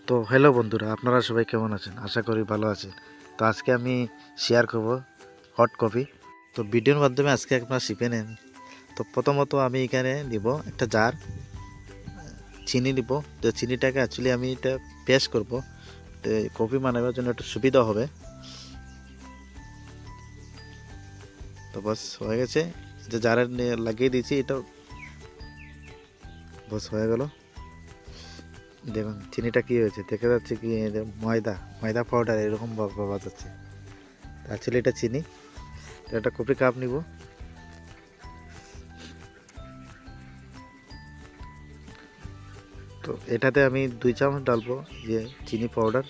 তো হ্যালো বন্ধুরা, আপনারা সবাই কেমন আছেন? আশা করি ভালো আছেন। তো আজকে আমি শেয়ার করব হট কফি। তো ভিডিওর মাধ্যমে আজকে আপনারা শিখে নেন। তো প্রথমত আমি এখানে নিব একটা জার চিনি নিব। তো চিনিটাকে অ্যাকচুয়ালি আমি এটা পেস্ট করব, তো কফি বানাবার জন্য একটু সুবিধা হবে। তো বাস হয়ে গেছে, যে জারে লাগিয়ে দিয়েছি, এটা বাস হয়ে গেল। দেখুন চিনিটা কি হয়েছে, দেখা যাচ্ছে কি ময়দা ময়দা পাউডার এরকম পাওয়া যাচ্ছে। অ্যাকচুয়ালি এটা চিনি। একটা কফি কাপ নিব, তো এটাতে আমি 2 চামচ ডালবো যে চিনি পাউডার।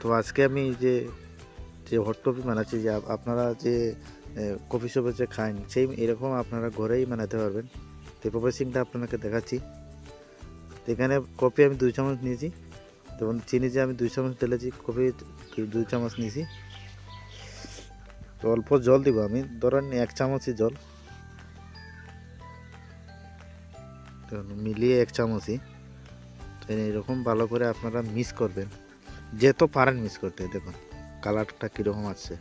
তো আজকে আমি যে যে হট কফি বানাচ্ছি, যে আপনারা যে কফি শপে যে খান সেই এরকম আপনারা ঘরেই বানাতে পারবেন। তো প্রসেসিংটা আপনাকে দেখাচ্ছি। তো এখানে কফি আমি 2 চামচ নিয়েছি, তখন চিনি যে আমি 2 চামচ ঢেলেছি, কফি 2 চামচ নিয়েছি। তো অল্প জল দিব আমি, ধরেন 1 চামচই জল, তো মিলিয়ে 1 চামচই। তো এরকম ভালো করে আপনারা মিক্স করবেন, যেহেতু পারেন মিক্স করতে। দেখুন কালারটা কীরকম আসছে,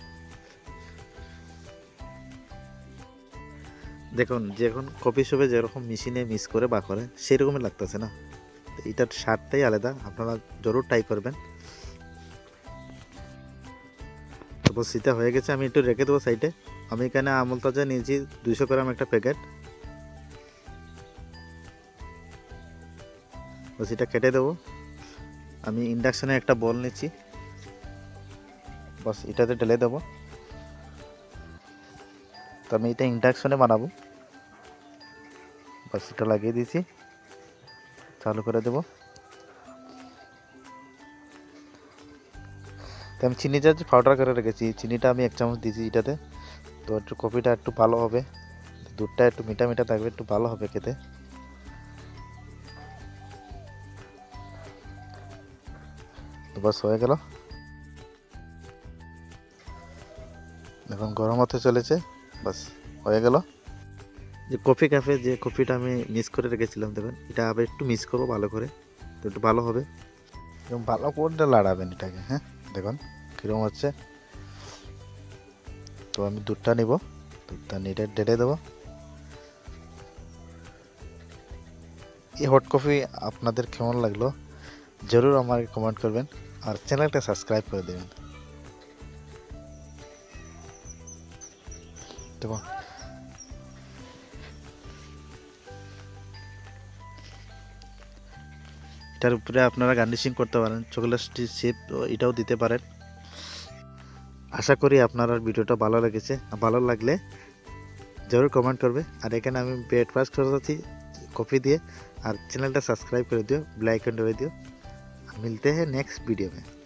দেখুন যখন কফি শপে যেরকম মেশিনে মিক্স করে বা করে সেরকমই লাগতেছে না। এটার স্বাদটাই আলাদা, আপনারা জরুর ট্রাই করবেন। তারপর সেটা হয়ে গেছে, আমি একটু রেখে দেবো সাইডে। আমি এখানে আমুল তাজা নিয়েছি 200 গ্রাম একটা প্যাকেট, তো সেটা কেটে দেবো। আমি ইন্ডাকশানে একটা বল নিচ্ছি, বাস এটাতে ঢেলে দেবো। তো আমি এটা ইন্ডাকশনে বানাবো, বাস এটা লাগিয়ে দিয়েছি, চালু করে দেবো। তো আমি চিনিটা যে পাউডার করে রেখেছি, চিনিটা আমি 1 চামচ দিয়েছি এটাতে। তো একটু কফিটা একটু ভালো হবে, দুধটা একটু মিঠা মিঠা থাকবে, একটু ভালো হবে খেতে। তো বাস হয়ে গেল, এখন গরম হতে চলেছে, বাস হয়ে গেল। যে কফি কাপে যে কফিটা আমি মিক্স করে রেখেছিলাম, দেখুন এটা আবার একটু মিক্স করবো ভালো করে, তো একটু ভালো হবে। এবং ভালো করে লাড়াবেন এটাকে, হ্যাঁ দেখুন কীরকম হচ্ছে। তো আমি দুধটা নিব, দুধটা নিয়ে ঢেলে দেবো। এই হট কফি আপনাদের কেমন লাগলো জরুর আমাকে কমেন্ট করবেন, আর চ্যানেলটা সাবস্ক্রাইব করে দেবেন। দেখুন এটার উপরে আপনারা গার্নিশিং করতে পারেন, চকলেট চিপ এটাও দিতে পারেন। আশা করি আপনার ভিডিওটা ভালো লেগেছে, ভালো লাগলে জরুর কমেন্ট করবে। আর এখানে আমি ব্রেকফাস্ট করে যাচ্ছি कॉफ़ी दिए, और चैनल सब्सक्राइब कर दियो, बेल आइकन दबा दियो। मिलते हैं नेक्स्ट वीडियो में।